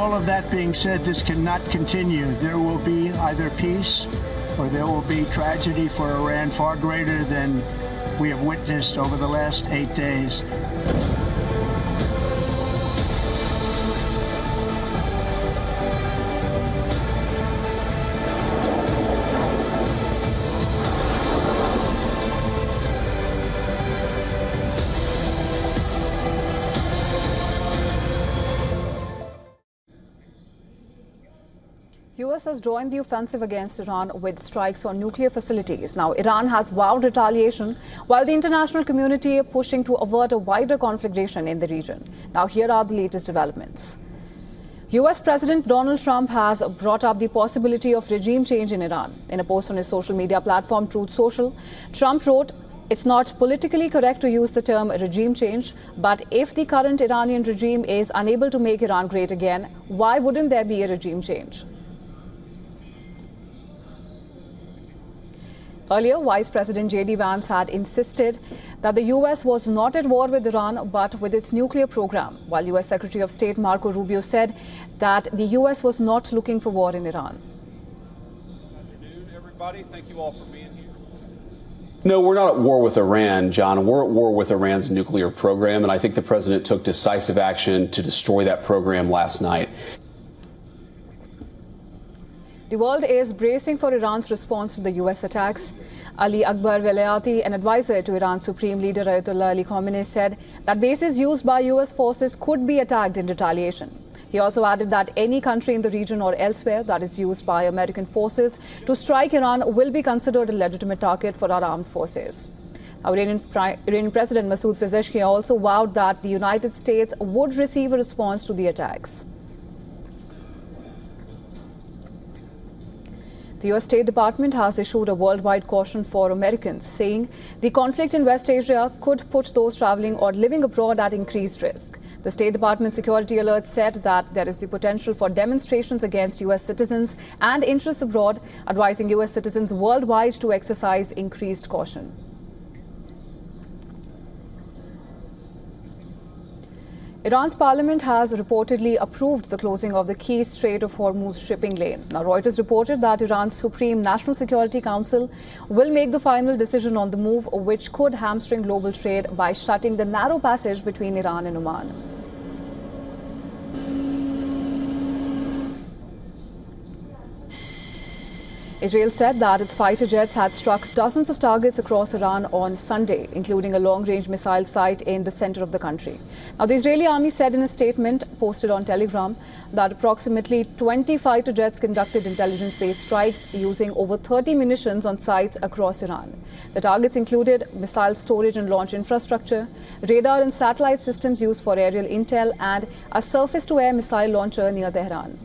all of that being said, this cannot continue. There will be either peace or there will be tragedy for Iran far greater than we have witnessed over the last 8 days. US has joined the offensive against Iran with strikes on nuclear facilities. Now, Iran has vowed retaliation, while the international community are pushing to avert a wider conflagration in the region. Now, here are the latest developments. US President Donald Trump has brought up the possibility of regime change in Iran. In a post on his social media platform, Truth Social, Trump wrote, "It's not politically correct to use the term regime change, but if the current Iranian regime is unable to make Iran great again, why wouldn't there be a regime change?" Earlier, Vice President JD Vance had insisted that the US was not at war with Iran, but with its nuclear program, while US Secretary of State Marco Rubio said that the US was not looking for war in Iran. Good afternoon, everybody. Thank you all for being here. No, we're not at war with Iran, John. We're at war with Iran's nuclear program, and I think the president took decisive action to destroy that program last night. The world is bracing for Iran's response to the US attacks. Ali Akbar Velayati, an advisor to Iran's Supreme Leader Ayatollah Ali Khamenei, said that bases used by US forces could be attacked in retaliation. He also added that any country in the region or elsewhere that is used by American forces to strike Iran will be considered a legitimate target for our armed forces. Iranian President Masoud Pezeshkian also vowed that the United States would receive a response to the attacks. The US State Department has issued a worldwide caution for Americans, saying the conflict in West Asia could put those traveling or living abroad at increased risk. The State Department security alert said that there is the potential for demonstrations against US citizens and interests abroad, advising US citizens worldwide to exercise increased caution. Iran's parliament has reportedly approved the closing of the key Strait of Hormuz shipping lane. Now, Reuters reported that Iran's Supreme National Security Council will make the final decision on the move, which could hamstring global trade by shutting the narrow passage between Iran and Oman. Israel said that its fighter jets had struck dozens of targets across Iran on Sunday, including a long-range missile site in the center of the country. Now, the Israeli army said in a statement posted on Telegram that approximately 20 fighter jets conducted intelligence-based strikes using over 30 munitions on sites across Iran. The targets included missile storage and launch infrastructure, radar and satellite systems used for aerial intel, and a surface-to-air missile launcher near Tehran.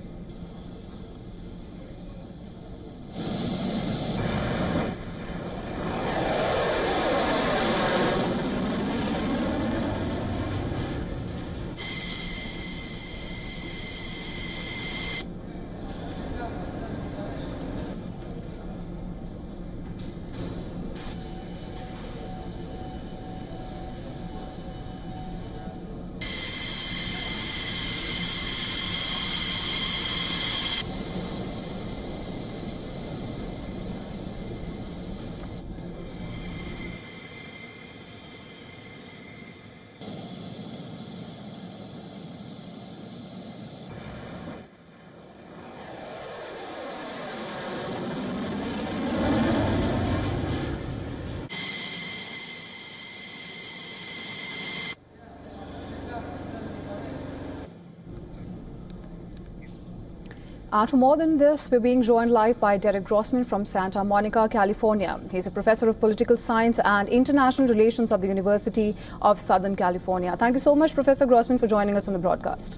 And for more than this, we're being joined live by Derek Grossman from Santa Monica, California. He's a professor of political science and international relations at the University of Southern California. Thank you so much, Professor Grossman, for joining us on the broadcast.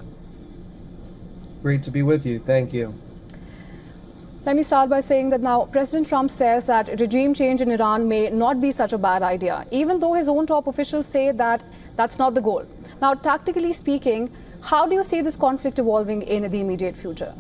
Great to be with you. Thank you. Let me start by saying that now President Trump says that regime change in Iran may not be such a bad idea, even though his own top officials say that that's not the goal. Now, tactically speaking, how do you see this conflict evolving in the immediate future?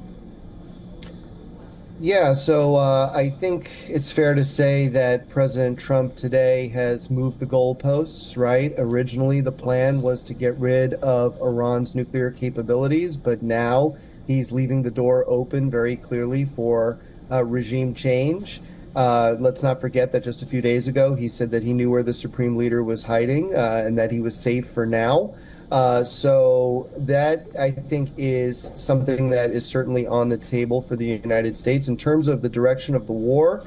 Yeah, so I think it's fair to say that President Trump today has moved the goalposts, right? Originally, the plan was to get rid of Iran's nuclear capabilities, but now He's leaving the door open very clearly for regime change. Let's not forget that just a few days ago, he said that he knew where the Supreme Leader was hiding and that he was safe for now. So that, I think, is something that is certainly on the table for the United States. In terms of the direction of the war,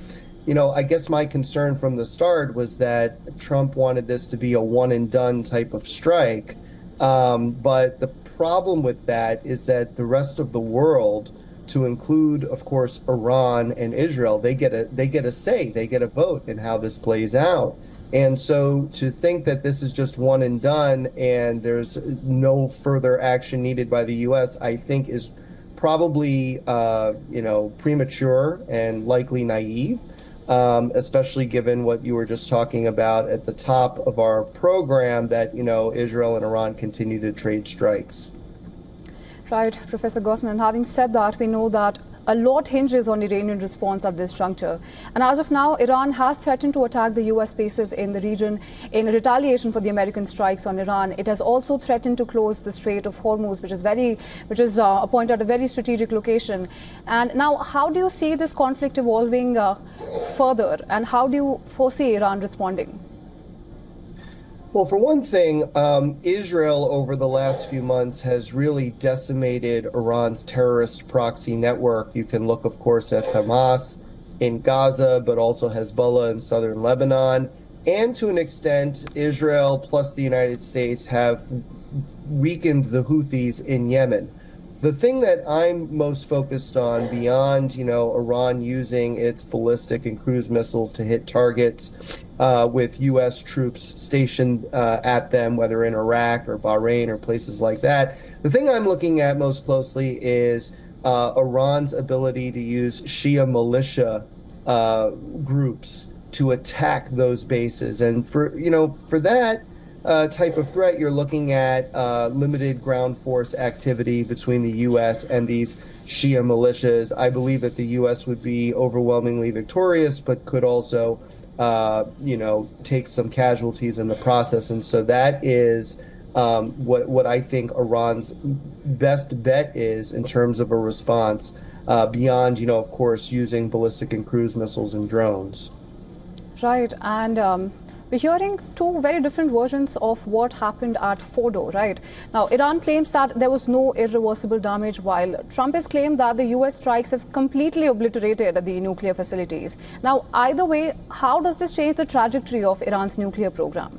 I guess my concern from the start was that Trump wanted this to be a one and done type of strike. But the problem with that is that the rest of the world, to include, of course, Iran and Israel, they get a say, they get a vote in how this plays out. And so to think that this is just one and done and there's no further action needed by the U.S., I think is probably, premature and likely naive, especially given what you were just talking about at the top of our program, that, Israel and Iran continue to trade strikes. Right, Professor Gossman. And having said that, we know that a lot hinges on Iranian response at this juncture. And as of now, Iran has threatened to attack the U.S. bases in the region in retaliation for the American strikes on Iran. It has also threatened to close the Strait of Hormuz, which is a point at a very strategic location. And now, how do you see this conflict evolving further? And how do you foresee Iran responding? Well, for one thing, Israel over the last few months has really decimated Iran's terrorist proxy network. You can look, of course, at Hamas in Gaza, but also Hezbollah in southern Lebanon. And to an extent, Israel plus the United States have weakened the Houthis in Yemen. The thing that I'm most focused on, beyond, Iran using its ballistic and cruise missiles to hit targets with U.S. troops stationed at them, whether in Iraq or Bahrain or places like that, the thing I'm looking at most closely is Iran's ability to use Shia militia groups to attack those bases. And for that type of threat, you're looking at limited ground force activity between the U.S. and these Shia militias. I believe that the U.S. would be overwhelmingly victorious, but could also, take some casualties in the process. And so that is what I think Iran's best bet is in terms of a response, beyond, of course, using ballistic and cruise missiles and drones. Right. And we're hearing two very different versions of what happened at Fordo, right? Now, Iran claims that there was no irreversible damage, while Trump has claimed that the U.S. strikes have completely obliterated the nuclear facilities. Now, either way, how does this change the trajectory of Iran's nuclear program?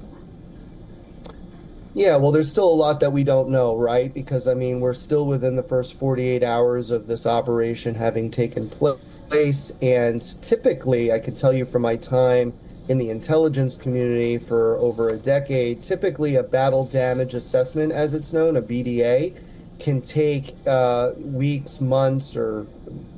Yeah, well, there's still a lot that we don't know, right? Because, we're still within the first 48 hours of this operation having taken place. And typically, I can tell you from my time in the intelligence community for over a decade, typically a battle damage assessment, as it's known, a BDA, can take weeks, months, or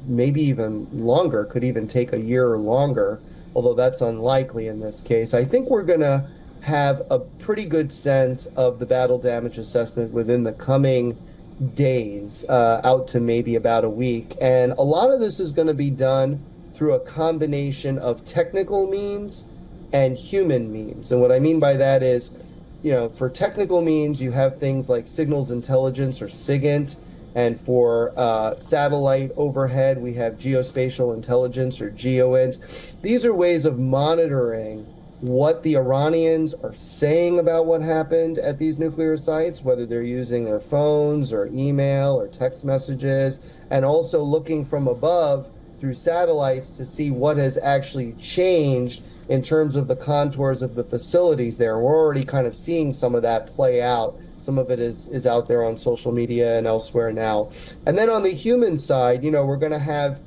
maybe even longer, could even take a year or longer, although that's unlikely in this case. I think we're going to have a pretty good sense of the battle damage assessment within the coming days, out to maybe about a week. And a lot of this is going to be done through a combination of technical means and human means. And what I mean by that is, for technical means, you have things like signals intelligence, or SIGINT, and for satellite overhead, we have geospatial intelligence, or GEOINT. These are ways of monitoring what the Iranians are saying about what happened at these nuclear sites, whether they're using their phones or email or text messages, and also looking from above through satellites to see what has actually changed in terms of the contours of the facilities there. We're already kind of seeing some of that play out. Some of it is out there on social media and elsewhere now. And then on the human side, we're going to have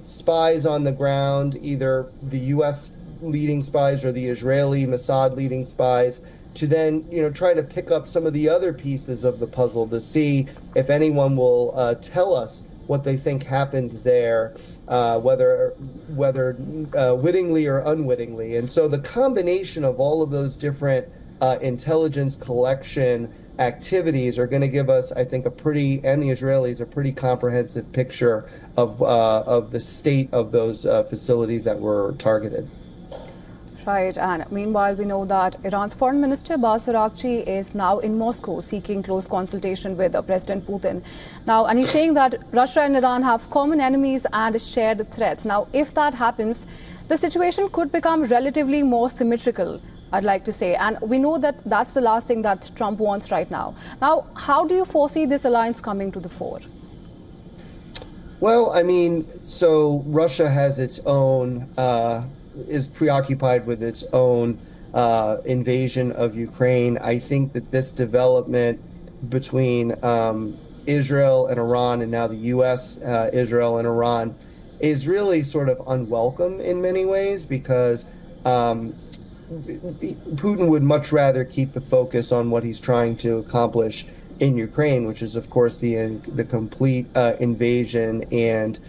spies on the ground, either the U.S. leading spies or the Israeli Mossad leading spies, to then, try to pick up some of the other pieces of the puzzle to see if anyone will tell us what they think happened there, whether wittingly or unwittingly. And so the combination of all of those different intelligence collection activities are going to give us, I think, and the Israelis, a pretty comprehensive picture of the state of those facilities that were targeted. Right, and meanwhile, we know that Iran's Foreign Minister Abbas Araghchi is now in Moscow seeking close consultation with President Putin. Now, and he's saying that Russia and Iran have common enemies and shared threats. Now, if that happens, the situation could become relatively more symmetrical, I'd like to say. And we know that that's the last thing that Trump wants right now. Now, how do you foresee this alliance coming to the fore? Well, I mean, so Russia has its own, is preoccupied with its own invasion of Ukraine. I think that this development between Israel and Iran, and now the U.S., Israel and Iran, is really sort of unwelcome in many ways, because Putin would much rather keep the focus on what he's trying to accomplish in Ukraine, which is, of course, the complete invasion and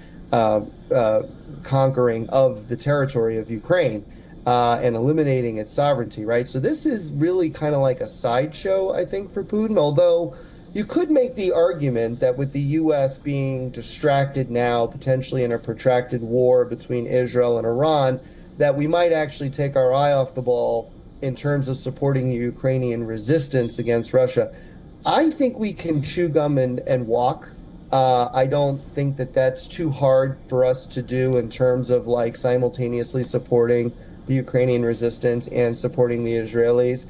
conquering of the territory of Ukraine and eliminating its sovereignty, right? So this is really kind of like a sideshow, I think, for Putin, although you could make the argument that with the U.S. being distracted now, potentially in a protracted war between Israel and Iran, that we might actually take our eye off the ball in terms of supporting the Ukrainian resistance against Russia. I think we can chew gum and walk. I don't think that that's too hard for us to do in terms of like simultaneously supporting the Ukrainian resistance and supporting the Israelis.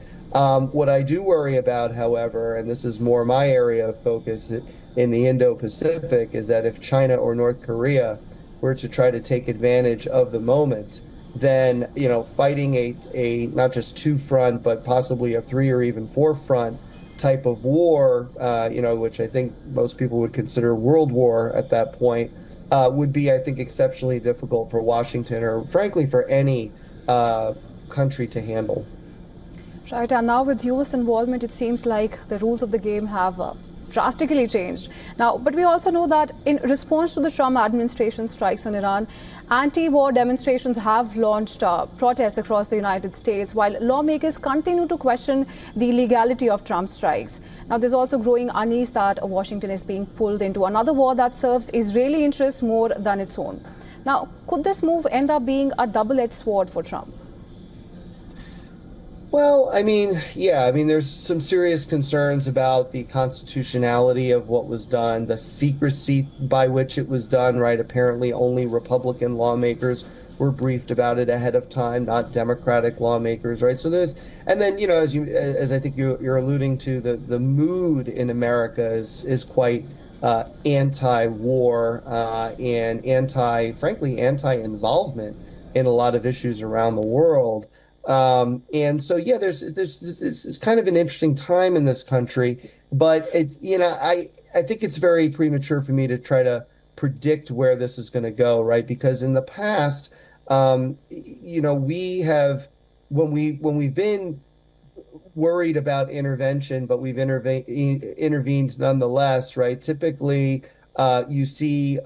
What I do worry about, however, and this is more my area of focus in the Indo-Pacific, is that if China or North Korea were to try to take advantage of the moment, then, you know, fighting a not just two-front, but possibly a three or even four-front type of war, you know, which I think most people would consider world war at that point, would be, I think, exceptionally difficult for Washington or, frankly, for any country to handle. Right, and now with U.S. involvement, it seems like the rules of the game have drastically changed. Now, but we also know that in response to the Trump administration strikes on Iran, anti-war demonstrations have launched protests across the United States, while lawmakers continue to question the legality of Trump's strikes. Now, there's also growing unease that Washington is being pulled into another war that serves Israeli interests more than its own. Now, could this move end up being a double-edged sword for Trump? Well, I mean, yeah, I mean, there's some serious concerns about the constitutionality of what was done, the secrecy by which it was done, right? Apparently only Republican lawmakers were briefed about it ahead of time, not Democratic lawmakers, right? So there's, and then, you know, as I think you're alluding to, the mood in America is quite anti-war and frankly, anti-involvement in a lot of issues around the world. And so, yeah, it's kind of an interesting time in this country, but it's, you know, I think it's very premature for me to try to predict where this is going to go, right? Because in the past, you know, we have, when we've been worried about intervention, but we've intervened nonetheless, right? Typically, you see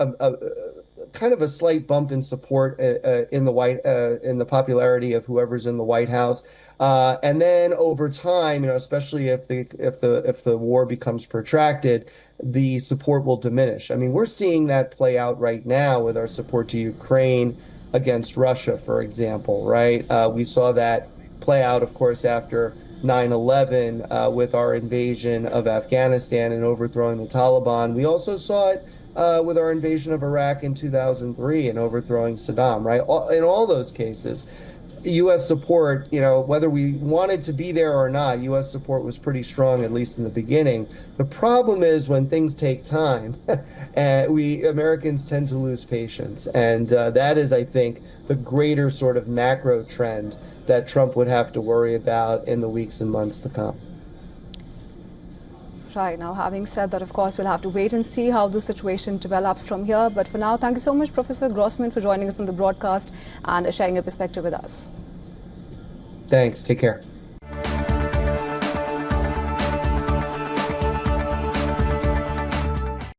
kind of a slight bump in support in the popularity of whoever's in the White House, and then over time, you know, especially if the war becomes protracted, the support will diminish. I mean, we're seeing that play out right now with our support to Ukraine against Russia, for example, right? We saw that play out, of course, after 9/11 with our invasion of Afghanistan and overthrowing the Taliban. We also saw it with our invasion of Iraq in 2003 and overthrowing Saddam, right? In all those cases, U.S. support, you know, whether we wanted to be there or not, U.S. support was pretty strong, at least in the beginning. The problem is when things take time, we Americans tend to lose patience. And that is, I think, the greater sort of macro trend that Trump would have to worry about in the weeks and months to come. Right. Now, having said that, of course, we'll have to wait and see how the situation develops from here. But for now, thank you so much, Professor Grossman, for joining us on the broadcast and sharing your perspective with us. Thanks. Take care.